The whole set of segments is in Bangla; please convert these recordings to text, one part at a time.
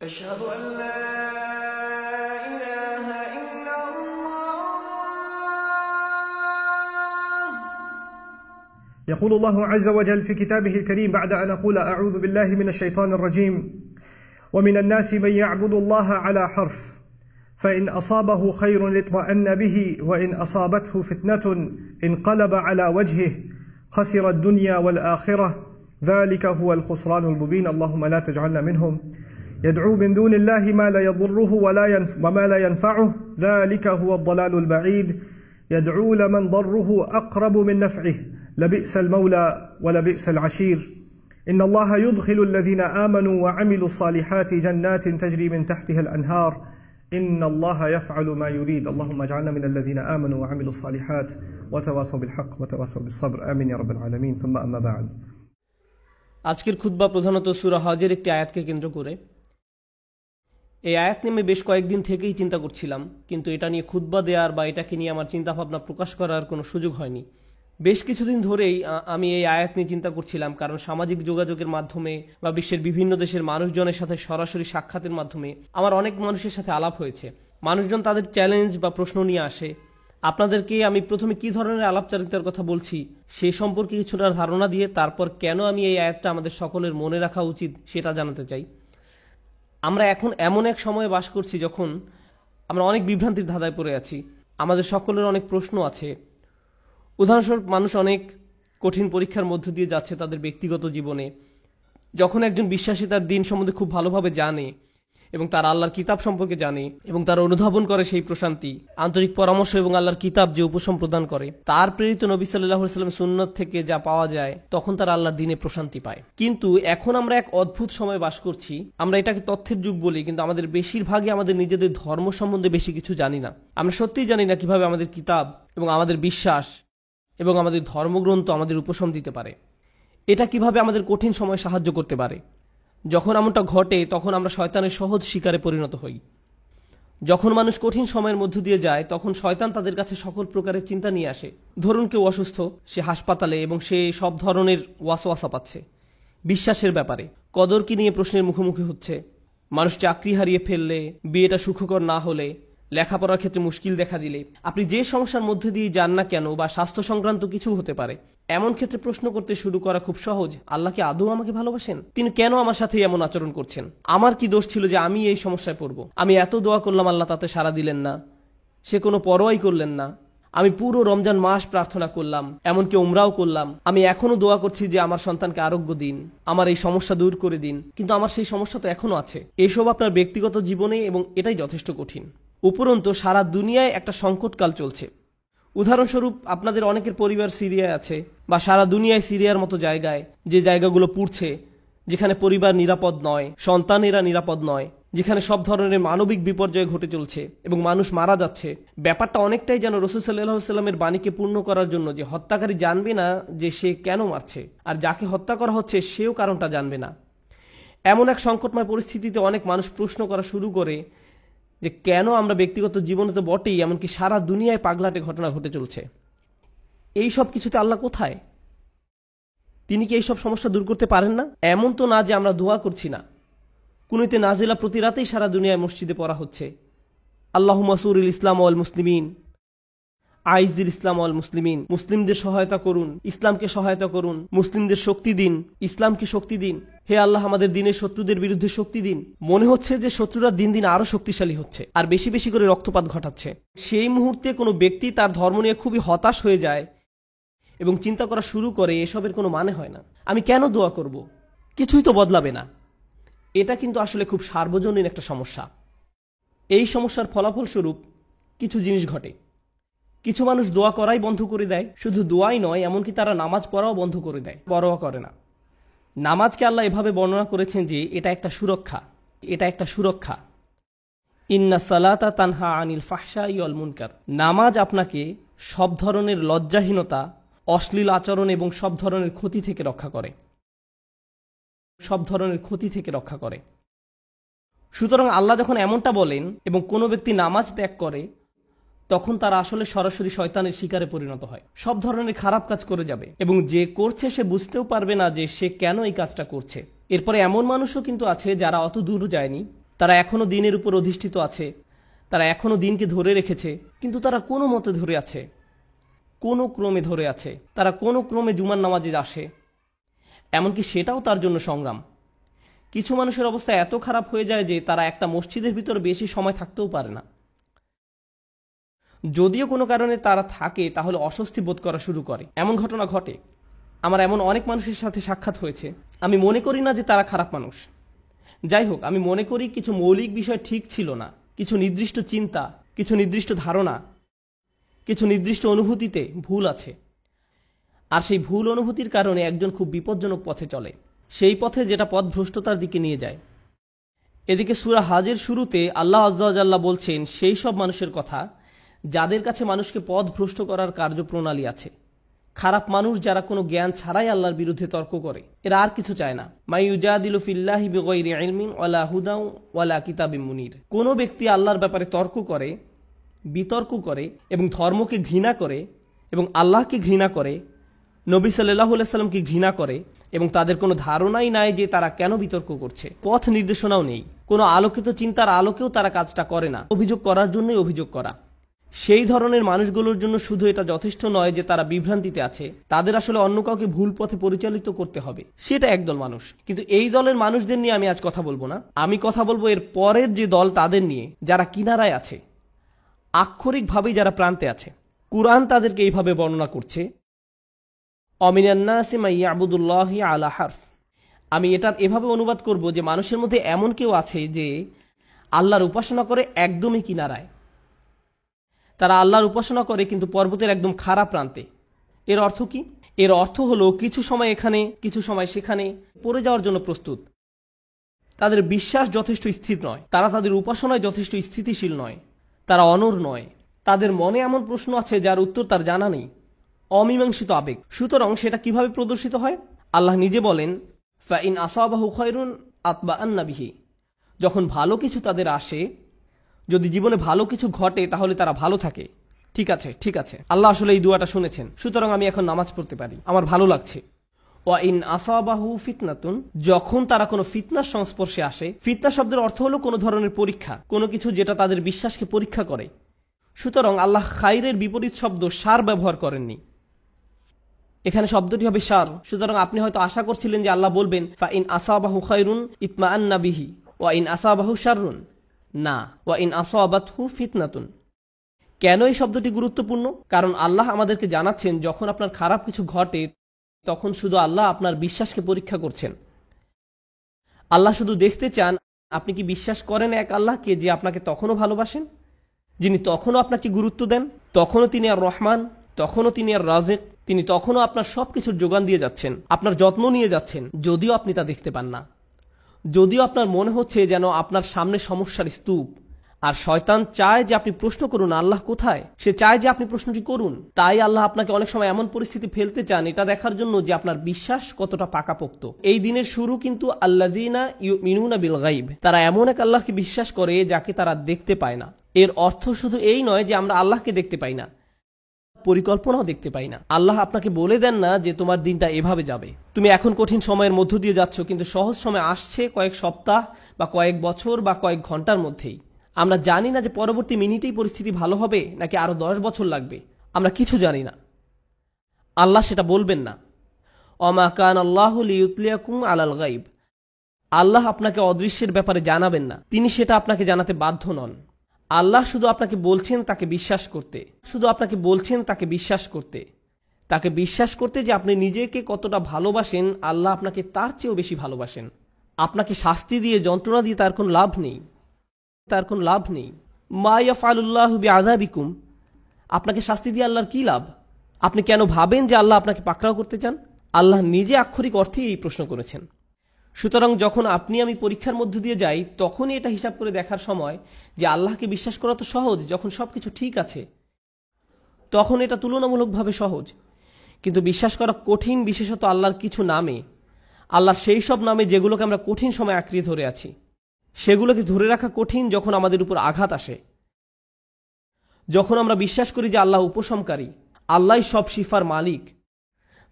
أشهد أن لا إله إلا الله. يقول الله عز وجل في كتابه الكريم بعد أن أقول أعوذ بالله من الشيطان الرجيم ومن الناس من يعبد الله على حرف فإن أصابه خير اطمأن به وإن أصابته فتنة انقلب على وجهه خسر الدنيا والآخرة ذلك هو الخسران المبين. اللهم لا تجعلنا منهم. يدعو من دون الله ما لا يضره وما لا ينفعه ذلك هو الضلال البعيد. يدعو لمن ضره أقرب من نفعه لبئس المولى ولبئس العشير. إن الله يدخل الذين آمنوا وعملوا الصالحات جنات تجري من تحتها الأنهار إن الله يفعل ما يريد. اللهم اجعلنا من الذين آمنوا وعملوا الصالحات وتواصوا بالحق وتواصوا بالصبر آمين يا رب العالمين. ثم أما بعد. আজকের খুতবা প্রধানত সূরা হজের একটি আয়াতকে কেন্দ্র করে। এই আয়াত নিয়ে আমি বেশ কয়েকদিন থেকেই চিন্তা করছিলাম, কিন্তু এটা নিয়ে খুতবা দেওয়ার বা এটাকে নিয়ে আমার চিন্তাভাবনা প্রকাশ করার কোনো সুযোগ হয়নি। বেশ কিছুদিন ধরেই আমি এই আয়াত নিয়ে চিন্তা করছিলাম, কারণ সামাজিক যোগাযোগের মাধ্যমে বা বিশ্বের বিভিন্ন দেশের মানুষজনের সাথে সরাসরি সাক্ষাতের মাধ্যমে আমার অনেক মানুষের সাথে আলাপ হয়েছে। মানুষজন তাদের চ্যালেঞ্জ বা প্রশ্ন নিয়ে আসে। আপনাদেরকে আমি প্রথমে কি ধরনের আলাপচারিতার কথা বলছি সে সম্পর্কে কিছুটা ধারণা দিয়ে তারপর কেন আমি এই আয়াতটা আমাদের সকলের মনে রাখা উচিত সেটা জানাতে চাই। আমরা এখন এমন এক সময়ে বাস করছি যখন আমরা অনেক বিভ্রান্তির ধাঁধায় পড়ে আছি। আমাদের সকলের অনেক প্রশ্ন আছে। উদাহরণস্বরূপ, মানুষ অনেক কঠিন পরীক্ষার মধ্য দিয়ে যাচ্ছে তাদের ব্যক্তিগত জীবনে। যখন একজন বিশ্বাসী তার দিন সম্বন্ধে খুব ভালোভাবে জানে এবং তার আল্লাহর কিতাব সম্পর্কে জানে এবং তার অনুধাবন করে সেই প্রশান্তি, আন্তরিক পরামর্শ এবং আল্লাহর কিতাব যে উপশম প্রদান করে, তার প্রেরিত নবী সাল্লাল্লাহু আলাইহি ওয়াসাল্লামের সুন্নাত থেকে যা পাওয়া যায়, তখন তার আল্লাহর দ্বীনে প্রশান্তি পায়। কিন্তু এখন আমরা এক অদ্ভুত সময় বাস করছি। আমরা এটাকে তথ্যের যুগ বলি, কিন্তু আমাদের বেশিরভাগই আমাদের নিজেদের ধর্ম সম্বন্ধে বেশি কিছু জানি না। আমরা সত্যিই জানি না কিভাবে আমাদের কিতাব এবং আমাদের বিশ্বাস এবং আমাদের ধর্মগ্রন্থ আমাদের উপশম দিতে পারে। এটা কিভাবে আমাদের কঠিন সময় সাহায্য করতে পারে। যখন এমনটা ঘটে তখন আমরা শয়তানের সহজ শিকারে পরিণত হই। যখন মানুষ কঠিন সময়ের মধ্য দিয়ে যায় তখন শয়তান তাদের কাছে সকল প্রকারের চিন্তা নিয়ে আসে। ধরুন কেউ অসুস্থ, সে হাসপাতালে এবং সে সব ধরনের ওয়াসওয়াসা পাচ্ছে বিশ্বাসের ব্যাপারে। কদর কি নিয়ে প্রশ্নের মুখোমুখি হচ্ছে। মানুষ চাকরি হারিয়ে ফেললে, বিয়েটা সুখকর না হলে, লেখাপড়ার ক্ষেত্রে মুশকিল দেখা দিলে, আপনি যে সমস্যার মধ্যে দিয়ে যান না কেন, বা স্বাস্থ্য সংক্রান্ত কিছু হতে পারে, এমন ক্ষেত্রে প্রশ্ন করতে শুরু করা খুব সহজ। আল্লাহ কি আদৌ আমাকে ভালোবাসেন? তিনি কেন আমার সাথে এমন আচরণ করছেন? আমার কি দোষ ছিল যে আমি এই সমস্যায় পড়ব? আমি এত দোয়া করলাম, আল্লাহ তাতে সাড়া দিলেন না, সে কোনো পরোয়াই করলেন না। আমি পুরো রমজান মাস প্রার্থনা করলাম, এমনকি উমরাও করলাম। আমি এখনো দোয়া করছি যে আমার সন্তানকে আরোগ্য দিন, আমার এই সমস্যা দূর করে দিন, কিন্তু আমার সেই সমস্যা তো এখনো আছে। এসব আপনার ব্যক্তিগত জীবনে, এবং এটাই যথেষ্ট কঠিন। উপরন্তু সারা দুনিয়ায় একটা সংকটকাল চলছে। উদাহরণস্বরূপ, আপনাদের অনেকের পরিবার সিরিয়ায় আছে, বা সারা দুনিয়ায় সিরিয়ার মতো জায়গায়, যে জায়গাগুলো পুড়ছে, যেখানে পরিবার নিরাপদ নয়, সন্তানেরা নিরাপদ নয়, যেখানে সব ধরনের মানবিক বিপর্যয় ঘটে চলছে এবং মানুষ মারা যাচ্ছে। ব্যাপারটা অনেকটাই যেন রাসূল সাল্লাল্লাহু আলাইহি ওয়াসাল্লামের বাণীকে পূর্ণ করার জন্য, যে হত্যাকারী জানবে না যে সে কেন মারছে, আর যাকে হত্যা করা হচ্ছে সেও কারণটা জানবে না। এমন এক সংকটময় পরিস্থিতিতে অনেক মানুষ প্রশ্ন করা শুরু করে যে কেন আমরা ব্যক্তিগত জীবনে তো বটেই, এমনকি সারা দুনিয়ায় পাগলাটে ঘটনা ঘটে চলছে। এই সব কিছুতে আল্লাহ কোথায়? তিনি কি এইসব সমস্যা দূর করতে পারেন না? এমন তো না যে আমরা দোয়া করছি না। কুনুতে নাজিলা প্রতি রাতেই সারা দুনিয়ায় মসজিদে পড়া হচ্ছে। আল্লাহুম্মা সুরিল ইসলাম ওয়াল মুসলিমিন, আইজিল ইসলাম ওয়াল মুসলিমিন। মুসলিমদের সহায়তা করুন, ইসলামকে সহায়তা করুন, মুসলিমদের শক্তি দিন, ইসলামকে শক্তি দিন। হে আল্লাহ, আমাদের দিনের শত্রুদের বিরুদ্ধে শক্তি দিন। মনে হচ্ছে যে শত্রুরা দিন দিন আরো শক্তিশালী হচ্ছে আর বেশি বেশি করে রক্তপাত ঘটাচ্ছে। সেই মুহূর্তে কোনো ব্যক্তি তার ধর্ম নিয়ে খুবই হতাশ হয়ে যায় এবং চিন্তা করা শুরু করে এসবের কোনো মানে হয় না, আমি কেন দোয়া করব, কিছুই তো বদলাবে না। এটা কিন্তু আসলে খুব সার্বজনীন একটা সমস্যা। এই সমস্যার ফলাফল স্বরূপ কিছু জিনিস ঘটে। কিছু মানুষ দোয়া করাই বন্ধ করে দেয়। শুধু দোয়াই নয়, এমনকি তারা নামাজ পড়াও বন্ধ করে দেয়, পরোয়া করে না। নামাজকে আল্লাহ এভাবে বর্ণনা করেছেন যে এটা একটা সুরক্ষা, এটা একটা সুরক্ষা। ইন্না সালাতা তানহা আনিল ফাহশাই ওয়াল মুনকার। নামাজ আপনাকে সব ধরনের লজ্জাহীনতা, অশ্লীল আচরণ এবং সব ধরনের ক্ষতি থেকে রক্ষা করে, সব ধরনের ক্ষতি থেকে রক্ষা করে। সুতরাং আল্লাহ যখন এমনটা বলেন এবং কোনো ব্যক্তি নামাজ ত্যাগ করে, তখন তারা আসলে সরাসরি শয়তানের শিকারে পরিণত হয়, সব ধরনের খারাপ কাজ করে যাবে এবং যে করছে সে বুঝতেও পারবে না যে সে কেন এই কাজটা করছে। এরপরে এমন মানুষও কিন্তু আছে যারা অত দূর যায়নি, তারা এখনো দিনের উপর অধিষ্ঠিত আছে, তারা এখনো দিনকে ধরে রেখেছে, কিন্তু তারা কোনো মতে ধরে আছে, কোনো ক্রমে ধরে আছে। তারা কোনো ক্রমে জুমার নামাজে আসে, এমনকি সেটাও তার জন্য সংগ্রাম। কিছু মানুষের অবস্থা এত খারাপ হয়ে যায় যে তারা একটা মসজিদের ভিতর বেশি সময় থাকতেও পারে না। যদিও কোনো কারণে তারা থাকে, তাহলে অস্বস্তি বোধ করা শুরু করে। এমন ঘটনা ঘটে। আমার এমন অনেক মানুষের সাথে সাক্ষাৎ হয়েছে। আমি মনে করি না যে তারা খারাপ মানুষ। যাই হোক, আমি মনে করি কিছু মৌলিক বিষয় ঠিক ছিল না, কিছু নির্দিষ্ট চিন্তা, কিছু নির্দিষ্ট ধারণা, কিছু নির্দিষ্ট অনুভূতিতে ভুল আছে। আর সেই ভুল অনুভূতির কারণে একজন খুব বিপজ্জনক পথে চলে, সেই পথে যেটা পথভ্রষ্টতার দিকে নিয়ে যায়। এদিকে সূরা হজের শুরুতে আল্লাহ আযজা ওয়া জাল্লা বলছেন সেই সব মানুষের কথা যাদের কাছে মানুষকে পথভ্রষ্ট করার কার্যপ্রণালী আছে। খারাপ মানুষ যারা কোনো জ্ঞান ছাড়াই আল্লাহর বিরুদ্ধে তর্ক করে, এরা আর কিছু চায় না। মাই ইউজাদিলু ফিল্লাহি বিগাইরি ইলমিন ওয়ালা হুদাও ওয়ালা কিতাবিম মুনির। কোনো ব্যক্তি আল্লাহর ব্যাপারে তর্ক করে, বিতর্ক করে এবং ধর্মকে ঘৃণা করে এবং আল্লাহকে ঘৃণা করে, নবী সাল্লাল্লাহু আলাইহি সাল্লামকে ঘৃণা করে এবং তাদের কোনো ধারণাই নাই যে তারা কেন বিতর্ক করছে, পথ নির্দেশনাও নেই, কোনো আলোকিত চিন্তার আলোকেও তারা কাজটা করে না, অভিযোগ করার জন্যই অভিযোগ করা। সেই ধরনের মানুষগুলোর জন্য শুধু এটা যথেষ্ট নয় যে তারা বিভ্রান্তিতে আছে, তাদের আসলে অন্য কাউকে ভুল পথে পরিচালিত করতে হবে। সেটা একদল মানুষ। কিন্তু এই দলের মানুষদের নিয়ে আমি আজ কথা বলবো না। আমি কথা বলবো এর পরের যে দল, তাদের নিয়ে, যারা কিনারায় আছে, আক্ষরিকভাবেই যারা প্রান্তে আছে। কুরআন তাদেরকে এইভাবে বর্ণনা করছে, অমিনান নাসি মান ইয়াবুদুল্লাহি আলা হারফ। আমি এটার এভাবে অনুবাদ করব যে মানুষের মধ্যে এমন কেউ আছে যে আল্লাহর উপাসনা করে একদমই কিনারায়। তারা আল্লাহর উপাসনা করে কিন্তু পর্বতের একদম খারাপ প্রান্তে। এর অর্থ কি? এর অর্থ হলো কিছু সময় এখানে, কিছু সময় সেখানে পড়ে যাওয়ার জন্য প্রস্তুত। তাদের বিশ্বাস যথেষ্ট স্থির নয়, তারা তাদের উপাসনায় যথেষ্ট স্থিতিশীল নয়, তারা অনড় নয়। তাদের মনে এমন প্রশ্ন আছে যার উত্তর তার জানা নেই, অমীমাংসিত আবেগ। সুতরাং সেটা কিভাবে প্রদর্শিত হয়? আল্লাহ নিজে বলেন, ফাইন আসাবাহু খায়রুন আতবাআন্না বিহি। যখন ভালো কিছু তাদের আসে, যদি জীবনে ভালো কিছু ঘটে, তাহলে তারা ভালো থাকে। ঠিক আছে, ঠিক আছে, আল্লাহ আসলে এই দুয়াটা শুনেছেন, সুতরাং আমি এখন নামাজ পড়তে পারি, আমার ভালো লাগছে। ওয়া ইন আসাবাহু ফিতনাতুন, যখন তারা কোনো ফিতনার সংস্পর্শে আসে। ফিতনা শব্দের অর্থ হলো কোনো ধরনের পরীক্ষা, কোনো কিছু যেটা তাদের বিশ্বাসকে পরীক্ষা করে। সুতরাং আল্লাহ খাইরের বিপরীত শব্দ শার ব্যবহার করেননি, এখানে শব্দটি হবে শার। সুতরাং আপনি হয়তো আশা করছিলেন যে আল্লাহ বলবেন ফা ইন আসাবাহু খায়রুন ইতমাআন্না বিহি ওয়া ইন আসাবাহু শাররুন। না, ওয়া ইন আসাবাতহু ফিতনাতুন। কেন এই শব্দটি গুরুত্বপূর্ণ? কারণ আল্লাহ আমাদেরকে জানাচ্ছেন যখন আপনার খারাপ কিছু ঘটে, তখন শুধু আল্লাহ আপনার বিশ্বাসকে পরীক্ষা করছেন। আল্লাহ শুধু দেখতে চান আপনি কি বিশ্বাস করেন এক আল্লাহকে যে আপনাকে তখনও ভালোবাসেন, যিনি তখনও আপনাকে গুরুত্ব দেন, তখনও তিনি আর রহমান, তখনও তিনি আর রাজেক, তিনি তখনও আপনার সবকিছুর যোগান দিয়ে যাচ্ছেন, আপনার যত্ন নিয়ে যাচ্ছেন, যদিও আপনি তা দেখতে পান না, যদিও আপনার মনে হচ্ছে যেন আপনার সামনে সমস্যার স্তূপ। আর শয়তান চায় যে আপনি প্রশ্ন করুন আল্লাহ কোথায়, সে চায় যে আপনি প্রশ্নটি করুন। তাই আল্লাহ আপনাকে অনেক সময় এমন পরিস্থিতি ফেলতে চান এটা দেখার জন্য যে আপনার বিশ্বাস কতটা পাকাপোক্ত। এই দিনের শুরু কিন্তু আল্লাযীনা ইউমিনুনা বিল গায়ব, তারা এমন এক আল্লাহকে বিশ্বাস করে যাকে তারা দেখতে পায় না। এর অর্থ শুধু এই নয় যে আমরা আল্লাহকে দেখতে পাই না, পরিকল্পনাও দেখতে পাই না। আল্লাহ আপনাকে বলে দেন না যে তোমার দিনটা এভাবে যাবে, তুমি এখন কঠিন সময়ের মধ্য দিয়ে যাচ্ছ, কিন্তু সহজ সময় আসছে কয়েক সপ্তাহ বা কয়েক বছর বা কয়েক ঘন্টার মধ্যেই। আমরা জানি না যে পরবর্তী মিনিটেই পরিস্থিতি ভালো হবে নাকি আরো 10 বছর লাগবে, আমরা কিছু জানি না। আল্লাহ সেটা বলবেন না। ওমা কান আল্লাহু লিইউতলিয়াকুম আলাল গায়ব, আল্লাহ আপনাকে অদৃশ্যের ব্যাপারে জানাবেন না, তিনি সেটা আপনাকে জানাতে বাধ্য নন। আল্লাহ শুধু আপনাকে বলছেন তাকে বিশ্বাস করতে, শুধু আপনাকে বলছেন তাকে বিশ্বাস করতে, তাকে বিশ্বাস করতে যে আপনি নিজেকে কতটা ভালোবাসেন, আল্লাহ আপনাকে তার চেয়েও বেশি ভালোবাসেন। আপনাকে শাস্তি দিয়ে, যন্ত্রণা দিয়ে তার কোনো লাভ নেই, তার কোনো লাভ নেই। মা ইয়াফআলুল্লাহু বিআযাবিকুম, আপনাকে শাস্তি দিয়ে আল্লাহর কি লাভ? আপনি কেন ভাবেন যে আল্লাহ আপনাকে পাকড়াও করতে চান? আল্লাহ নিজে আক্ষরিক অর্থে এই প্রশ্ন করেছেন। সুতরাং যখন আপনি আমি পরীক্ষার মধ্য দিয়ে যাই, তখনই এটা হিসাব করে দেখার সময় যে আল্লাহকে বিশ্বাস করা তো সহজ, যখন সবকিছু ঠিক আছে তখন এটা তুলনামূলকভাবে সহজ। কিন্তু বিশ্বাস করা কঠিন, বিশেষত আল্লাহর কিছু নামে, আল্লাহর সেই সব নামে যেগুলোকে আমরা কঠিন সময় আঁকড়িয়ে ধরে আছি। সেগুলোকে ধরে রাখা কঠিন যখন আমাদের উপর আঘাত আসে, যখন আমরা বিশ্বাস করি যে আল্লাহ উপশমকারী, আল্লাহই সব শিফার মালিক,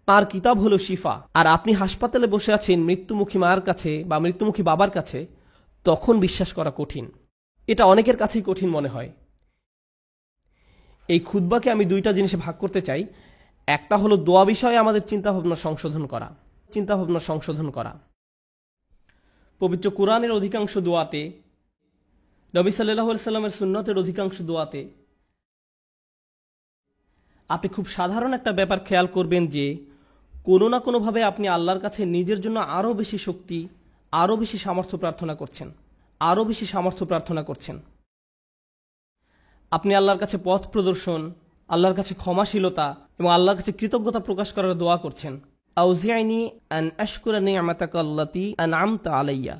তার কিতাব হলো শিফা, আর আপনি হাসপাতালে বসে আছেন মৃত্যুমুখী মায়ের কাছে বা মৃত্যুমুখী বাবার কাছে, তখন বিশ্বাস করা কঠিন। এটা অনেকের কাছেই কঠিন মনে হয়। এই খুতবাকে আমি দুইটা জিনিসে ভাগ করতে চাই। একটা হলো দোয়া বিষয়ে আমাদের চিন্তাভাবনা সংশোধন করা। পবিত্র কোরআনের অধিকাংশ দোয়াতে, নবী সাল্লাল্লাহু আলাইহি সাল্লামের সুন্নতের অধিকাংশ দোয়াতে আপনি খুব সাধারণ একটা ব্যাপার খেয়াল করবেন যে কোনো না কোনোভাবে আপনি আল্লাহর কাছে নিজের জন্য আরও বেশি শক্তি, আরও বেশি সামর্থ্য প্রার্থনা করছেন। আপনি আল্লাহর কাছে পথ প্রদর্শন, আল্লাহর কাছে ক্ষমাশীলতা এবং আল্লাহর কাছে কৃতজ্ঞতা প্রকাশ করার দোয়া করছেন। আউজিআইনি আন আশকুরা নি'মাতাকা আল্লাতী আন'আমতা আলাইয়া,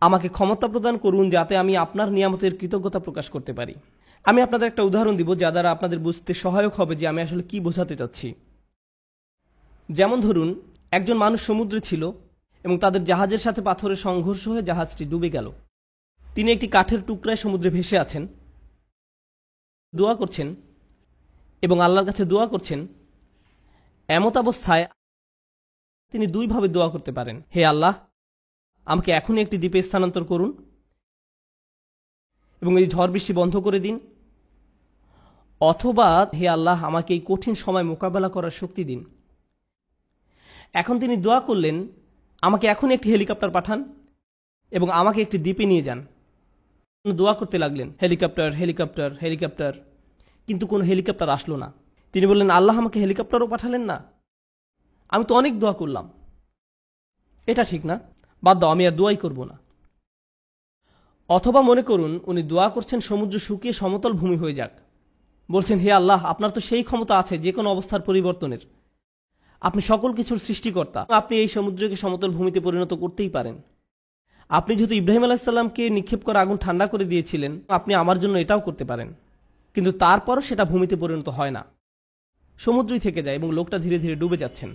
আমাকে ক্ষমতা প্রদান করুন যাতে আমি আপনার নিয়ামতের কৃতজ্ঞতা প্রকাশ করতে পারি। আমি আপনাদের একটা উদাহরণ দিব যা দ্বারা আপনাদের বুঝতে সহায়ক হবে যে আমি আসলে কি বোঝাতে চাচ্ছি। যেমন ধরুন, একজন মানুষ সমুদ্রে ছিল এবং তাদের জাহাজের সাথে পাথরের সংঘর্ষ হয়ে জাহাজটি ডুবে গেল। তিনি একটি কাঠের টুকরায় সমুদ্রে ভেসে আছেন, দোয়া করছেন এবং আল্লাহর কাছে দোয়া করছেন। এমত অবস্থায় তিনি দুইভাবে দোয়া করতে পারেন। হে আল্লাহ, আমাকে এখনই একটি দ্বীপে স্থানান্তর করুন এবং এই ঝড় বৃষ্টি বন্ধ করে দিন, অথবা হে আল্লাহ, আমাকে এই কঠিন সময় মোকাবেলা করার শক্তি দিন। এখন তিনি দোয়া করলেন, আমাকে এখনই একটি হেলিকপ্টার পাঠান এবং আমাকে একটি দ্বীপে নিয়ে যান। দোয়া করতে লাগলেন, হেলিকপ্টার হেলিকপ্টার হেলিকপ্টার, কিন্তু কোনো হেলিকপ্টার আসলো না। তিনি বললেন, আল্লাহ, আমাকে হেলিকপ্টারও পাঠালেন না, আমি তো অনেক দোয়া করলাম, এটা ঠিক না, বাদ দাও, আমি আর দোয়াই করব না। অথবা মনে করুন উনি দোয়া করছেন সমুদ্র শুকিয়ে সমতল ভূমি হয়ে যাক, বলছেন, হে আল্লাহ, আপনার তো সেই ক্ষমতা আছে যে কোনো অবস্থার পরিবর্তনের, আপনি সকল কিছুর সৃষ্টিকর্তা, আপনি এই সমুদ্রকে সমতল ভূমিতে পরিণত করতেই পারেন। আপনি যেহেতু ইব্রাহিম আলাইহিস সালামকে নিক্ষেপ করা আগুন ঠান্ডা করে দিয়েছিলেন, আপনি আমার জন্য এটাও করতে পারেন। কিন্তু তারপরও সেটা ভূমিতে পরিণত হয় না, সমুদ্রই থেকে যায় এবং লোকটা ধীরে ধীরে ডুবে যাচ্ছেন।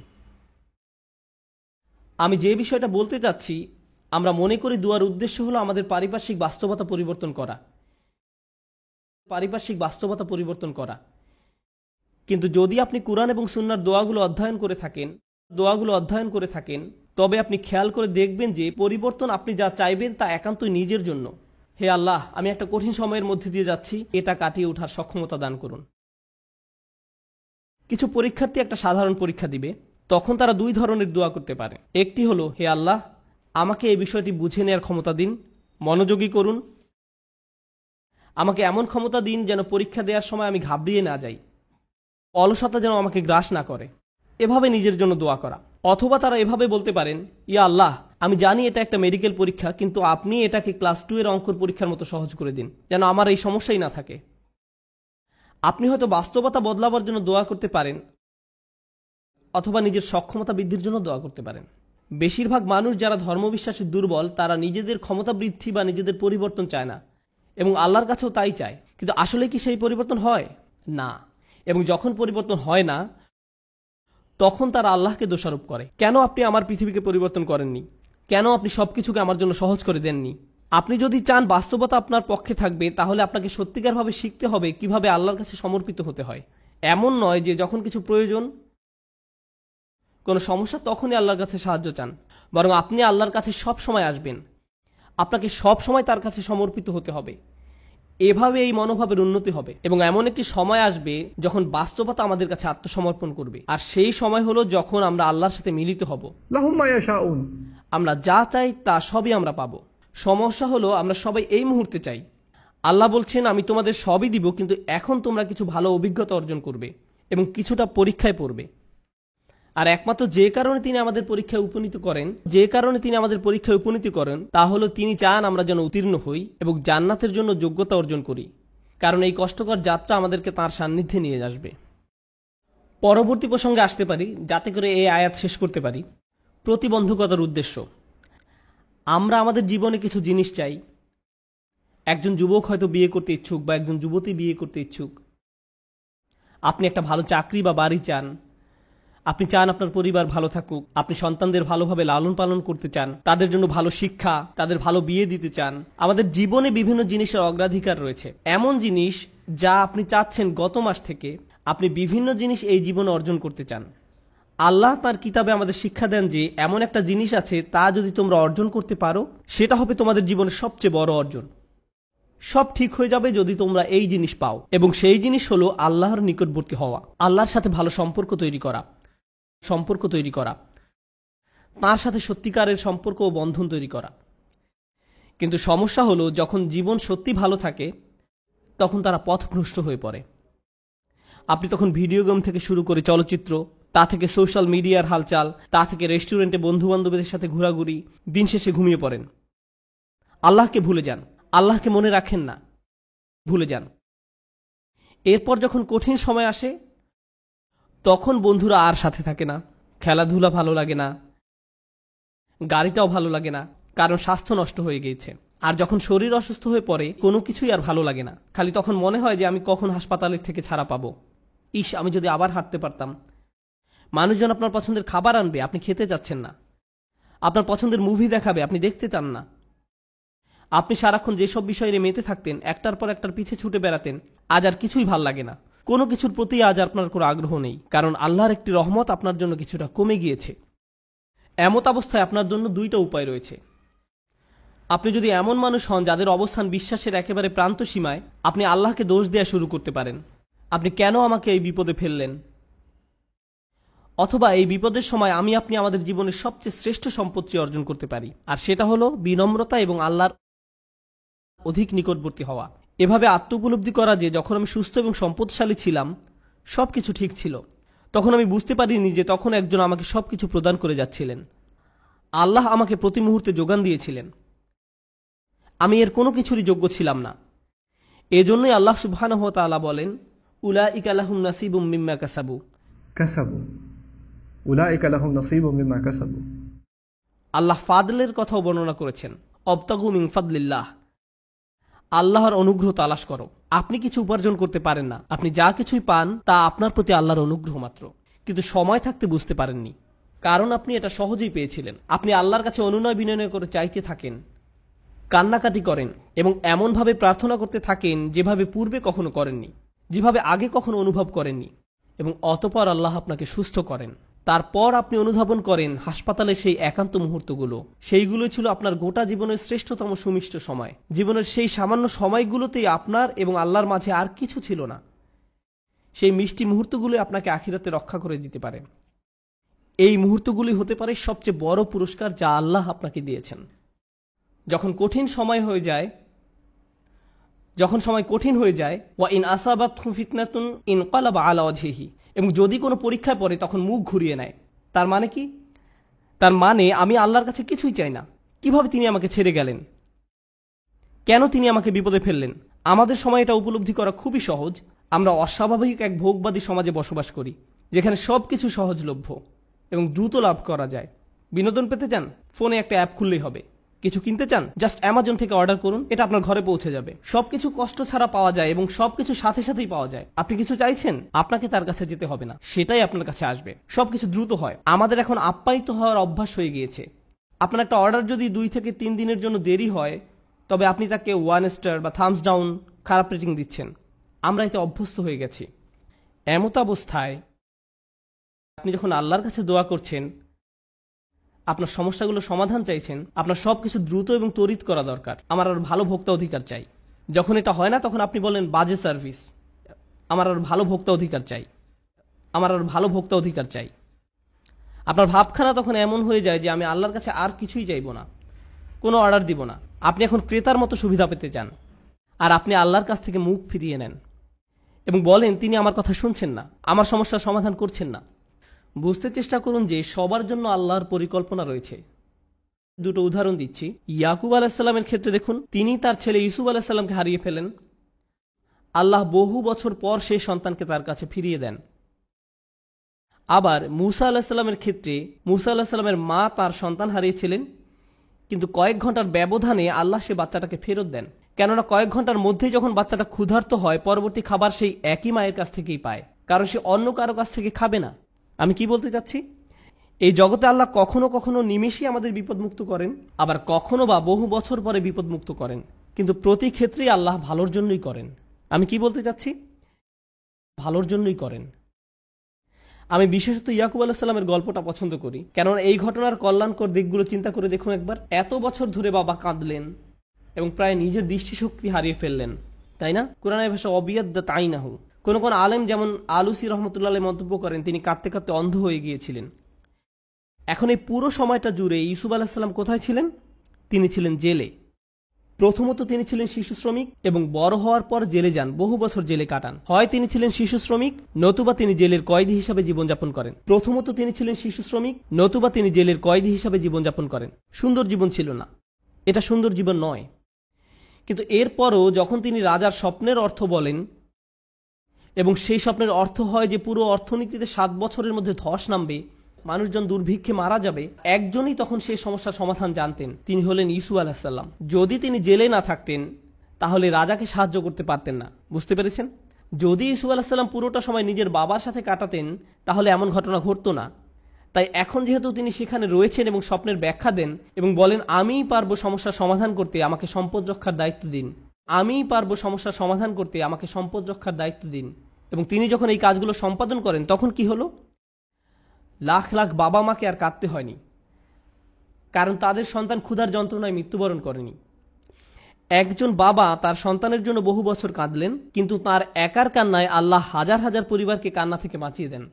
আমি যে বিষয়টা বলতে চাচ্ছি, আমরা মনে করি দোয়ার উদ্দেশ্য হলো আমাদের পারিপার্শ্বিক বাস্তবতা পরিবর্তন করা। কিন্তু যদি আপনি কুরআন এবং সুন্নাহর দোয়াগুলো অধ্যয়ন করে থাকেন, তবে আপনি খেয়াল করে দেখবেন যে পরিবর্তন আপনি যা চাইবেন তা একান্তই নিজের জন্য। হে আল্লাহ, আমি একটা কঠিন সময়ের মধ্যে দিয়ে যাচ্ছি, এটা কাটিয়ে ওঠার সক্ষমতা দান করুন। কিছু পরীক্ষার্থী একটা সাধারণ পরীক্ষা দিবে, তখন তারা দুই ধরনের দোয়া করতে পারে। একটি হলো, হে আল্লাহ, আমাকে এই বিষয়টি বুঝে নেওয়ার ক্ষমতা দিন, মনোযোগী করুন, আমাকে এমন ক্ষমতা দিন যেন পরীক্ষা দেওয়ার সময় আমি ঘাবড়িয়ে না যাই, অলসতা যেন আমাকে গ্রাস না করে, এভাবে নিজের জন্য দোয়া করা। অথবা তারা এভাবে বলতে পারেন, ইয়া আল্লাহ, আমি জানি এটা একটা মেডিকেল পরীক্ষা, কিন্তু আপনি এটাকে ক্লাস 2 এর অঙ্কর পরীক্ষার মতো সহজ করে দিন, যেন আমার এই সমস্যাই না থাকে। আপনি হয়তো বাস্তবতা বদলাবার জন্য দোয়া করতে পারেন, অথবা নিজের সক্ষমতা বৃদ্ধির জন্য দোয়া করতে পারেন। বেশিরভাগ মানুষ যারা ধর্মবিশ্বাসে দুর্বল, তারা নিজেদের ক্ষমতা বৃদ্ধি বা নিজেদের পরিবর্তন চায় না, এবং আল্লাহর কাছেও তাই চায়। কিন্তু আসলে কি সেই পরিবর্তন হয় না? এবং যখন পরিবর্তন হয় না, তখন তারা আল্লাহকে দোষারোপ করে, কেন আপনি আমার পৃথিবীকে পরিবর্তন করেননি, কেন আপনি সবকিছুকে আমার জন্য সহজ করে দেননি। আপনি যদি চান বাস্তবতা আপনার পক্ষে থাকবে, তাহলে আপনাকে সত্যিকারভাবে শিখতে হবে কিভাবে আল্লাহর কাছে সমর্পিত হতে হয়। এমন নয় যে যখন কিছু প্রয়োজন, কোনো সমস্যা, তখনই আল্লাহর কাছে সাহায্য চান, বরং আপনি আল্লাহর কাছে সব সময় আসবেন, আপনাকে সব সময় তার কাছে সমর্পিত হতে হবে। এভাবে এই মনোভাবের উন্নতি হবে এবং এমন একটি সময় আসবে যখন বাস্তবতা আমাদের কাছে আত্মসমর্পণ করবে, আর সেই সময় হলো যখন আমরা আল্লাহর সাথে মিলিত হব। লাহুম মা ইয়াশাউন, আমরা যা চাই তা সবই আমরা পাবো। সমস্যা হলো আমরা সবাই এই মুহূর্তে চাই। আল্লাহ বলছেন, আমি তোমাদের সবই দিব, কিন্তু এখন তোমরা কিছু ভালো অভিজ্ঞতা অর্জন করবে এবং কিছুটা পরীক্ষায় পড়বে। আর একমাত্র যে কারণে তিনি আমাদের পরীক্ষায় উপনীত করেন তা হলো তিনি চান আমরা যেন উত্তীর্ণ হই এবং জান্নাতের জন্য যোগ্যতা অর্জন করি, কারণ এই কষ্টকর যাত্রা আমাদেরকে তাঁর সান্নিধ্যে নিয়ে আসবে। পরবর্তী প্রসঙ্গে আসতে পারি, যাতে করে এই আয়াত শেষ করতে পারি। প্রতিবন্ধকতার উদ্দেশ্য। আমরা আমাদের জীবনে কিছু জিনিস চাই। একজন যুবক হয়তো বিয়ে করতে ইচ্ছুক বা একজন যুবতী বিয়ে করতে ইচ্ছুক। আপনি একটা ভালো চাকরি বা বাড়ি চান, আপনি চান আপনার পরিবার ভালো থাকুক, আপনি সন্তানদের ভালোভাবে লালন পালন করতে চান, তাদের জন্য ভালো শিক্ষা, তাদের ভালো বিয়ে দিতে চান। আমাদের জীবনে বিভিন্ন জিনিসের অগ্রাধিকার রয়েছে, এমন জিনিস যা আপনি চাচ্ছেন গত মাস থেকে। আপনি বিভিন্ন জিনিস এই জীবনে অর্জন করতে চান। আল্লাহ তার কিতাবে আমাদের শিক্ষা দেন যে এমন একটা জিনিস আছে, তা যদি তোমরা অর্জন করতে পারো সেটা হবে তোমাদের জীবনের সবচেয়ে বড় অর্জন। সব ঠিক হয়ে যাবে যদি তোমরা এই জিনিস পাও, এবং সেই জিনিস হলো আল্লাহর নিকটবর্তী হওয়া, আল্লাহর সাথে ভালো সম্পর্ক তৈরি করা, তার সাথে সত্যিকারের সম্পর্ক ও বন্ধন তৈরি করা। কিন্তু সমস্যা হলো, যখন জীবন সত্যি ভালো থাকে তখন তারা পথভ্রষ্ট হয়ে পড়ে। আপনি তখন ভিডিও গেম থেকে শুরু করে চলচ্চিত্র, তা থেকে সোশ্যাল মিডিয়ার হালচাল, তা থেকে রেস্টুরেন্টে বন্ধু বান্ধবদের সাথে ঘোরাঘুরি, দিন শেষে ঘুমিয়ে পড়েন। আল্লাহকে ভুলে যান, আল্লাহকে মনে রাখেন না, ভুলে যান। এরপর যখন কঠিন সময় আসে তখন বন্ধুরা আর সাথে থাকে না, খেলাধুলা ভালো লাগে না, গাড়িটাও ভালো লাগে না, কারণ স্বাস্থ্য নষ্ট হয়ে গিয়েছে। আর যখন শরীর অসুস্থ হয়ে পড়ে কোনো কিছুই আর ভালো লাগে না, খালি তখন মনে হয় যে আমি কখন হাসপাতালের থেকে ছাড়া পাবো, ইস আমি যদি আবার হাঁটতে পারতাম। মানুষজন আপনার পছন্দের খাবার আনবে, আপনি খেতে যাচ্ছেন না। আপনার পছন্দের মুভি দেখাবে, আপনি দেখতে চান না। আপনি সারাক্ষণ যেসব বিষয় নিয়ে মেতে থাকতেন, একটার পর একটার পিছে ছুটে বেড়াতেন, আজ আর কিছুই ভাল লাগে না। কোনো কিছুর প্রতি আজ আপনার কোনো আগ্রহ নেই, কারণ আল্লাহর একটি রহমত আপনার জন্য কিছুটা কমে গিয়েছে। এমত অবস্থায় আপনার জন্য দুইটা উপায় রয়েছে। আপনি যদি এমন মানুষ হন যাদের অবস্থান বিশ্বাসের একেবারে প্রান্ত সীমায়, আপনি আল্লাহকে দোষ দেওয়া শুরু করতে পারেন, আপনি কেন আমাকে এই বিপদে ফেললেন। অথবা এই বিপদের সময় আপনি আমাদের জীবনের সবচেয়ে শ্রেষ্ঠ সম্পত্তি অর্জন করতে পারি, আর সেটা হলো বিনম্রতা এবং আল্লাহর অধিক নিকটবর্তী হওয়া। এভাবে আত্মোপলব্ধি করা যে যখন আমি সুস্থ এবং সম্পদশালী ছিলাম, সবকিছু ঠিক ছিল, তখন আমি বুঝতে পারিনি যে তখন একজন আমাকে সবকিছু প্রদান করে যাচ্ছিলেন। আল্লাহ আমাকে প্রতি মুহূর্তে যোগান দিয়েছিলেন, আমি এর কোনো কিছুরই যোগ্য ছিলাম না। এজন্যই আল্লাহ সুবহানাহু ওয়া তাআলা বলেন, উলাইকা লাহুম নাসিবুম মিম্মা কাসাবু। আল্লাহ ফাদলের কথাও বর্ণনা করেছেন, অবতাগু মিন ফাদলিল্লাহ, আল্লাহর অনুগ্রহ তালাশ করো। আপনি কিছু উপার্জন করতে পারেন না, আপনি যা কিছুই পান তা আপনার প্রতি আল্লাহর অনুগ্রহ মাত্র। কিন্তু সময় থাকতে বুঝতে পারেননি, কারণ আপনি এটা সহজেই পেয়েছিলেন। আপনি আল্লাহর কাছে অনুনয় বিনয় করে চাইতে থাকেন, কান্নাকাটি করেন এবং এমনভাবে প্রার্থনা করতে থাকেন যেভাবে পূর্বে কখনো করেননি, যেভাবে আগে কখনো অনুভব করেননি, এবং অতঃপর আল্লাহ আপনাকে সুস্থ করেন। তারপর আপনি অনুধাবন করেন হাসপাতালে সেই একান্ত মুহূর্তগুলো, সেইগুলোই ছিল আপনার গোটা জীবনের শ্রেষ্ঠতম সুমিষ্ট সময়। জীবনের সেই সামান্য সময়গুলোতেই আপনার এবং আল্লাহর মাঝে আর কিছু ছিল না। সেই মিষ্টি মুহূর্তগুলো আপনাকে আখিরাতে রক্ষা করে দিতে পারে। এই মুহূর্তগুলি হতে পারে সবচেয়ে বড় পুরস্কার যা আল্লাহ আপনাকে দিয়েছেন। যখন সময় কঠিন হয়ে যায়, ওয়া ইন আসাবাতহু ফিতনাতুন ইনকালাবা আলা ওয়াজহিহি, এবং যদি কোনো পরীক্ষায় পড়ে তখন মুখ ঘুরিয়ে নেয়। তার মানে কি? তার মানে আমি আল্লাহর কাছে কিছুই চাই না। কিভাবে তিনি আমাকে ছেড়ে গেলেন? কেন তিনি আমাকে বিপদে ফেললেন? আমাদের সময় এটা উপলব্ধি করা খুবই সহজ। আমরা অস্বাভাবিক এক ভোগবাদী সমাজে বসবাস করি, যেখানে সবকিছু সহজলভ্য এবং দ্রুত লাভ করা যায়। বিনোদন পেতে চান? ফোনে একটা অ্যাপ খুললেই হবে। কিছু কিনতে চান? জাস্ট অ্যামাজন থেকে অর্ডার করুন, এটা আপনার ঘরে পৌঁছে যাবে। সবকিছু কষ্ট ছাড়া পাওয়া যায় এবং সবকিছু সাথে সাথেই পাওয়া যায়। আপনি কিছু চাইছেন, আপনাকে তার কাছে যেতে হবে না, সেটাই আপনার কাছে আসবে। সবকিছু দ্রুত হয়। আমাদের এখন আপ্যায়িত হওয়ার অভ্যাস হয়ে গিয়েছে। আপনার একটা অর্ডার যদি 2 থেকে 3 দিনের জন্য দেরি হয়, তবে আপনি তাকে 1 স্টার বা থামস ডাউন খারাপ রেটিং দিচ্ছেন। আমরা এতে অভ্যস্ত হয়ে গেছি। এমত অবস্থায় আপনি যখন আল্লাহর কাছে দোয়া করছেন, আপনার সমস্যাগুলো সমাধান চাইছেন, আপনার সবকিছু দ্রুত এবং ত্বরিত করা দরকার। আমার আর ভালো ভোক্তা অধিকার চাই। যখন এটা হয় না, তখন আপনি বলেন বাজে সার্ভিস। আমার আর ভালো ভোক্তা অধিকার চাই, আমার আর ভালো ভোক্তা অধিকার চাই। আপনার ভাবখানা তখন এমন হয়ে যায় যে আমি আল্লাহর কাছে আর কিছুই চাইব না, কোনো অর্ডার দিব না। আপনি এখন ক্রেতার মতো সুবিধা পেতে চান, আর আপনি আল্লাহর কাছ থেকে মুখ ফিরিয়ে নেন এবং বলেন তিনি আমার কথা শুনছেন না, আমার সমস্যার সমাধান করছেন না। বুঝতে চেষ্টা করুন যে সবার জন্য আল্লাহর পরিকল্পনা রয়েছে। দুটো উদাহরণ দিচ্ছি। ইয়াকুব আলাইহিসসালামের ক্ষেত্রে দেখুন, তিনি তার ছেলে ইউসুফ আলাইহিসসালামকে হারিয়ে ফেলেন। আল্লাহ বহু বছর পর সেই সন্তানকে তার কাছে ফিরিয়ে দেন। আবার মূসা আলাইহিসসালামের ক্ষেত্রে মূসা আলাইহিসসালামের মা তার সন্তান হারিয়েছিলেন, কিন্তু কয়েক ঘন্টার ব্যবধানে আল্লাহ সে বাচ্চাটাকে ফেরত দেন। কেননা কয়েক ঘন্টার মধ্যেই যখন বাচ্চাটা ক্ষুধার্ত হয়, পরবর্তী খাবার সেই একই মায়ের কাছ থেকেই পায়, কারণ সে অন্য কারো কাছ থেকে খাবে না। আমি কি বলতে চাচ্ছি? এই জগতে আল্লাহ কখনো কখনো নিমেষেই আমাদের বিপদমুক্ত করেন, আবার কখনো বা বহু বছর পরে বিপদমুক্ত করেন, কিন্তু প্রতি ক্ষেত্রেই আল্লাহ ভালোর জন্যই করেন। আমি কি বলতে চাচ্ছি? ভালোর জন্যই করেন। আমি বিশেষত ইয়াকুব আলাইহিস সালামের গল্পটা পছন্দ করি, কেননা এই ঘটনার কল্যাণকর দিকগুলো চিন্তা করে দেখুন একবার। এত বছর ধরে বাবা কাঁদলেন এবং প্রায় নিজের দৃষ্টিশক্তি হারিয়ে ফেললেন, তাই না? কোরআনের ভাষা অবিয়াদ্দা তাই না হু। কোন কোন আলেম যেমন আলুসি রহমতুল্লাহ মন্তব্য করেন তিনি কাঁদতে কাঁদতে অন্ধ হয়ে গিয়েছিলেন। এখন এই পুরো সময়টা জুড়ে ইউসুফ আলাইহিস সালাম কোথায় ছিলেন? তিনি ছিলেন জেলে। প্রথমত তিনি ছিলেন শিশু শ্রমিক এবং বড় হওয়ার পর জেলে যান, বহু বছর জেলে কাটান। হয় তিনি ছিলেন শিশু শ্রমিক, নতুবা তিনি জেলের কয়েদি হিসাবে জীবনযাপন করেন। প্রথমত তিনি ছিলেন শিশু শ্রমিক, নতুবা তিনি জেলের কয়েদি হিসাবে জীবনযাপন করেন। সুন্দর জীবন ছিল না, এটা সুন্দর জীবন নয়। কিন্তু এরপরও যখন তিনি রাজার স্বপ্নের অর্থ বলেন এবং সেই স্বপ্নের অর্থ হয় যে পুরো অর্থনীতিতে 7 বছরের মধ্যে ধস নামবে, মানুষজন দুর্ভিক্ষে মারা যাবে, একজনই তখন সেই সমস্যার সমাধান জানতেন, তিনি হলেন ইউসুফ আলাইহিস সালাম। যদি তিনি জেলে না থাকতেন তাহলে রাজাকে সাহায্য করতে পারতেন না। বুঝতে পেরেছেন? যদি ইউসুফ আলাইহিস সালাম পুরোটা সময় নিজের বাবার সাথে কাটাতেন তাহলে এমন ঘটনা ঘটতো না। তাই এখন যেহেতু তিনি সেখানে রয়েছেন এবং স্বপ্নের ব্যাখ্যা দেন এবং বলেন আমিই পারবো সমস্যার সমাধান করতে, আমাকে সম্পদ রক্ষার দায়িত্ব দিন, আমিই পারবো সমস্যার সমাধান করতে, আমাকে সম্পদ রক্ষার দায়িত্ব দিন, এবং তিনি যখন এই কাজগুলো সম্পাদন করেন তখন কি হলো? লাখ লাখ বাবা মাকে আর কাঁদতে হয়নি, কারণ তাদের সন্তান ক্ষুধার যন্ত্রণায় মৃত্যুবরণ করেনি। একজন বাবা তার সন্তানের জন্য বহু বছর কাঁদলেন, কিন্তু তার একার কান্নায় আল্লাহ হাজার হাজার পরিবারকে কান্না থেকে বাঁচিয়ে দেন।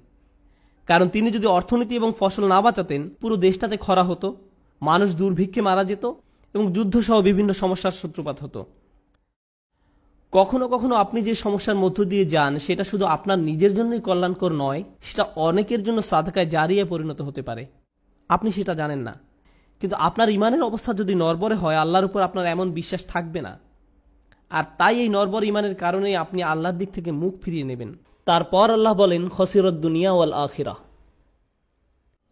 কারণ তিনি যদি অর্থনীতি এবং ফসল না বাঁচাতেন পুরো দেশটাতে খরা হতো, মানুষ দুর্ভিক্ষে মারা যেত এবং যুদ্ধসহ বিভিন্ন সমস্যার সূত্রপাত হতো। কখনো কখনো আপনি যে সমস্যার মধ্য দিয়ে যান সেটা শুধু আপনার নিজের জন্যই কল্যাণকর নয়, সেটা অনেকের জন্য সাদকায় জারিয়ায় পরিণত হতে পারে। আপনি সেটা জানেন না, কিন্তু আপনার ইমানের অবস্থা যদি নড়বড়ে হয় আল্লাহর উপর আপনার এমন বিশ্বাস থাকবে না। আর তাই এই নড়বড় ইমানের কারণেই আপনি আল্লাহর দিক থেকে মুখ ফিরিয়ে নেবেন। তারপর আল্লাহ বলেন খসিরত দুনিয়া ওয়াল আখিরা।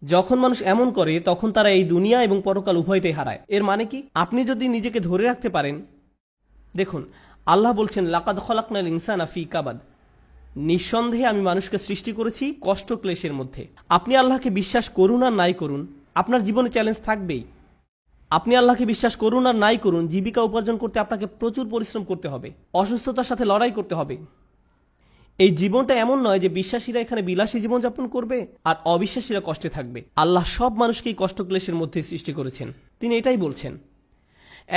যখন মানুষ এমন করে তখন তারা এই দুনিয়া এবং পরকাল উভয়টাই হারায়। এর মানে কি? আপনি যদি নিজেকে ধরে রাখতে পারেন, দেখুন আল্লাহ বলছেন লাকাদ খলাকনাল ইনসানা ফি কাবাদ, নিঃসন্দেহে আমি মানুষকে সৃষ্টি করেছি কষ্ট ক্লেশের মধ্যে। আপনি আল্লাহকে বিশ্বাস করুন আর নাই করুন, আপনার জীবনে চ্যালেঞ্জ থাকবেই। আপনি আল্লাহকে বিশ্বাস করুন আর নাই করুন, জীবিকা উপার্জন করতে আপনাকে প্রচুর পরিশ্রম করতে হবে, অসুস্থতার সাথে লড়াই করতে হবে। এই জীবনটা এমন নয় যে বিশ্বাসীরা এখানে বিলাসী জীবনযাপন করবে আর অবিশ্বাসীরা কষ্টে থাকবে। আল্লাহ সব মানুষকেই কষ্ট ক্লেশের মধ্যে সৃষ্টি করেছেন, তিনি এটাই বলছেন।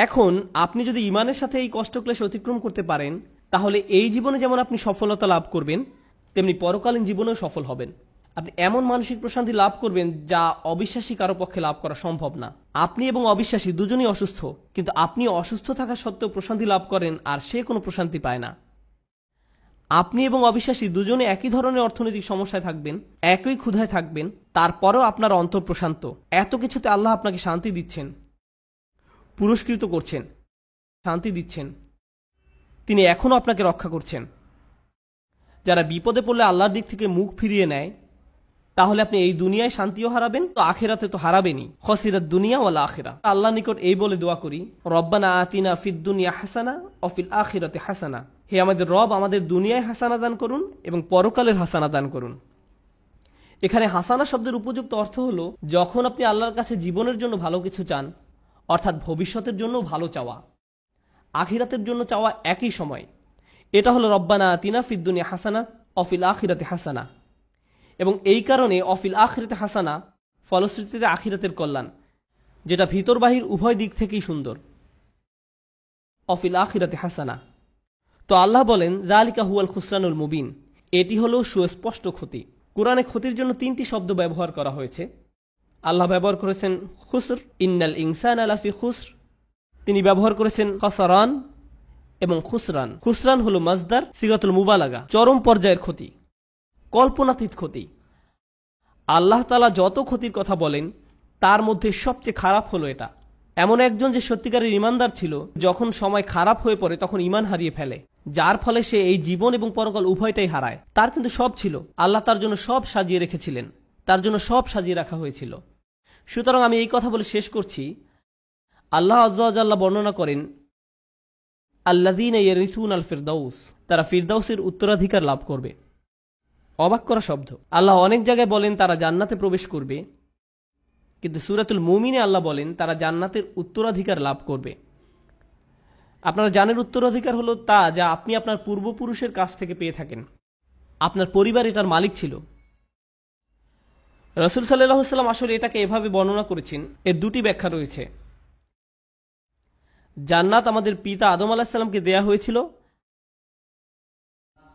এখন আপনি যদি ইমানের সাথে এই কষ্ট ক্লেশ অতিক্রম করতে পারেন তাহলে এই জীবনে যেমন আপনি সফলতা লাভ করবেন তেমনি পরকালীন জীবনেও সফল হবেন। আপনি এমন মানসিক প্রশান্তি লাভ করবেন যা অবিশ্বাসী কারো পক্ষে লাভ করা সম্ভব না। আপনি এবং অবিশ্বাসী দুজনই অসুস্থ, কিন্তু আপনি অসুস্থ থাকা সত্ত্বেও প্রশান্তি লাভ করেন আর সে কোনো প্রশান্তি পায় না। আপনি এবং অবিশ্বাসী দুজনে একই ধরনের অর্থনৈতিক সমস্যায় থাকবেন, একই ক্ষুধায় থাকবেন, তারপরেও আপনার অন্তর প্রশান্ত। এত কিছুতে আল্লাহ আপনাকে শান্তি দিচ্ছেন, পুরস্কৃত করছেন, শান্তি দিচ্ছেন, তিনি এখনো আপনাকে রক্ষা করছেন। যারা বিপদে পড়লে আল্লাহর দিক থেকে মুখ ফিরিয়ে নেয় তাহলে আপনি এই দুনিয়ায় শান্তিও হারাবেন, তো আখিরাতে তো হারাবেনই। খসিরাত দুনিয়া ওয়াল আখিরা। আল্লাহর নিকট এই বলে দোয়া করি, রব্বানা আতিনা ফিদ দুনিয়া হাসানা ওয়া ফিল আখিরাতি হাসানা। হে আমাদের রব, আমাদের দুনিয়ায় হাসানা দান করুন এবং পরকালের হাসানা দান করুন। এখানে হাসানা শব্দের উপযুক্ত অর্থ হলো যখন আপনি আল্লাহর কাছে জীবনের জন্য ভালো কিছু চান, অর্থাৎ ভবিষ্যতের জন্য ভালো চাওয়া, আখিরাতের জন্য চাওয়া একই সময়। এটা হলো রব্বানা আতিনা ফিদ দুনিয়া হাসানা ওয়া ফিল আখিরাতি হাসানা। এবং এই কারণে অফিল আখিরাতে হাসানা, ফলশ্রুতিতে আখিরাতের কল্যাণ, যেটা ভিতর বাহির উভয় দিক থেকেই সুন্দর। অফিল আখিরাতে হাসানা। তো আল্লাহ বলেন যালিকা হুয়াল খুসরানুল মুবিন, এটি হলো সুস্পষ্ট ক্ষতি। কোরআনে ক্ষতির জন্য 3টি শব্দ ব্যবহার করা হয়েছে। আল্লাহ ব্যবহার করেছেন খুসর, ইন্নাল ইনসানা লাফি খুসর। তিনি ব্যবহার করেছেন খসরান এবং খুসরান। খুসরান হলো মাজদার সিগাতুল মুবালাগা, চরম পর্যায়ের ক্ষতি, কল্পনাতীত ক্ষতি। আল্লাহ তাআলা যত ক্ষতির কথা বলেন তার মধ্যে সবচেয়ে খারাপ হলো এটা। এমন একজন যে সত্যিকারের ইমানদার ছিল, যখন সময় খারাপ হয়ে পড়ে তখন ইমান হারিয়ে ফেলে, যার ফলে সে এই জীবন এবং পরকাল উভয়টাই হারায়। তার কিন্তু সব ছিল, আল্লাহ তার জন্য সব সাজিয়ে রেখেছিলেন, তার জন্য সব সাজিয়ে রাখা হয়েছিল। সুতরাং আমি এই কথা বলে শেষ করছি, আল্লাহ আযজা ওয়া জাল্লা বর্ণনা করেন আল্লাযীনা ইয়ারিসুনাল ফিরদাউস, তারা ফিরদাউসের উত্তরাধিকার লাভ করবে। অবাক করা শব্দ। আল্লাহ অনেক জায়গায় বলেন তারা জান্নাতে প্রবেশ করবে, কিন্তু সূরাতুল মুমিনে আল্লাহ বলেন তারা জান্নাতের উত্তরাধিকার লাভ করবে। আপনারা জানেন উত্তরাধিকার হলো তা যা আপনি আপনার পূর্বপুরুষের কাছ থেকে পেয়ে থাকেন। আপনার পরিবার এটার মালিক ছিল, রাসূল সাল্লাল্লাহু আলাইহি ওয়াসাল্লাম আসলে এটাকে এভাবে বর্ণনা করেছেন, এর দুটি ব্যাখ্যা রয়েছে। জান্নাত আমাদের পিতা আদম আলাইহিস সালামকে দেয়া হয়েছিল,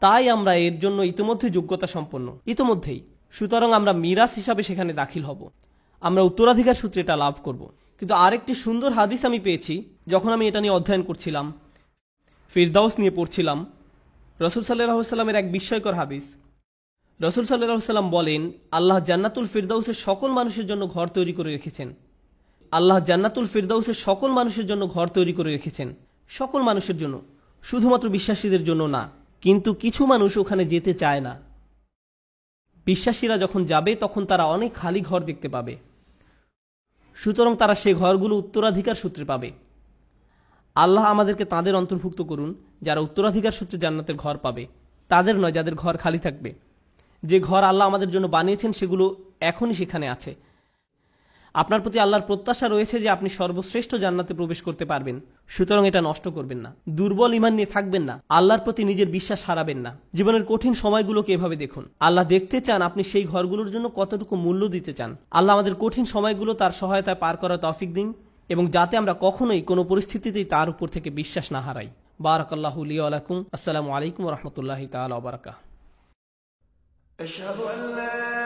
তাই আমরা এর জন্য ইতিমধ্যে যোগ্যতা সম্পন্ন, ইতিমধ্যেই। সুতরাং আমরা মিরাস হিসাবে সেখানে দাখিল হব, আমরা উত্তরাধিকার সূত্রে এটা লাভ করব। কিন্তু আরেকটি সুন্দর হাদিস আমি পেয়েছি যখন আমি এটা নিয়ে অধ্যয়ন করছিলাম, ফিরদাউস নিয়ে পড়ছিলাম। রাসূল সাল্লাল্লাহু আলাইহি ওয়াসাল্লামের এক বিস্ময়কর হাদিস। রাসূল সাল্লাল্লাহু আলাইহি ওয়াসাল্লাম বলেন, আল্লাহ জান্নাতুল ফিরদাউসের সকল মানুষের জন্য ঘর তৈরি করে রেখেছেন। আল্লাহ জান্নাতুল ফিরদাউসের সকল মানুষের জন্য ঘর তৈরি করে রেখেছেন, সকল মানুষের জন্য, শুধুমাত্র বিশ্বাসীদের জন্য না। কিন্তু কিছু মানুষ ওখানে যেতে চায় না। বিশ্বাসীরা যখন যাবে তখন তারা অনেক খালি ঘর দেখতে পাবে, সুতরাং তারা সে ঘরগুলো উত্তরাধিকার সূত্রে পাবে। আল্লাহ আমাদেরকে তাদের অন্তর্ভুক্ত করুন যারা উত্তরাধিকার সূত্রে জান্নাতের ঘর পাবে, তাদের নয় যাদের ঘর খালি থাকবে। যে ঘর আল্লাহ আমাদের জন্য বানিয়েছেন সেগুলো এখনই সেখানে আছে। আপনার প্রতি আল্লাহর প্রত্যাশা রয়েছে যে আপনি সর্বশ্রেষ্ঠ জান্নাতে প্রবেশ করতে পারবেন, সুতরাং এটা নষ্ট করবেন না। দুর্বল ঈমান নিয়ে থাকবেন না, আল্লাহর প্রতি নিজের বিশ্বাস হারাবেন না। জীবনের কঠিন সময়গুলোকে এভাবে দেখুন, আল্লাহ দেখতে চান আপনি সেই ঘরগুলোর জন্য কতটুকু মূল্য দিতে চান। আল্লাহ আমাদের কঠিন সময়গুলো তার সহায়তায় পার করার তৌফিক দিন, এবং যাতে আমরা কখনোই কোনো পরিস্থিতিতেই তার উপর থেকে বিশ্বাস না হারাই। বারাকাল্লাহু লি ওয়া লাকুম। আসসালামু আলাইকুম ওয়া রাহমাতুল্লাহি তাআলা ওয়া বারাকাতুহু। أشهد أن لا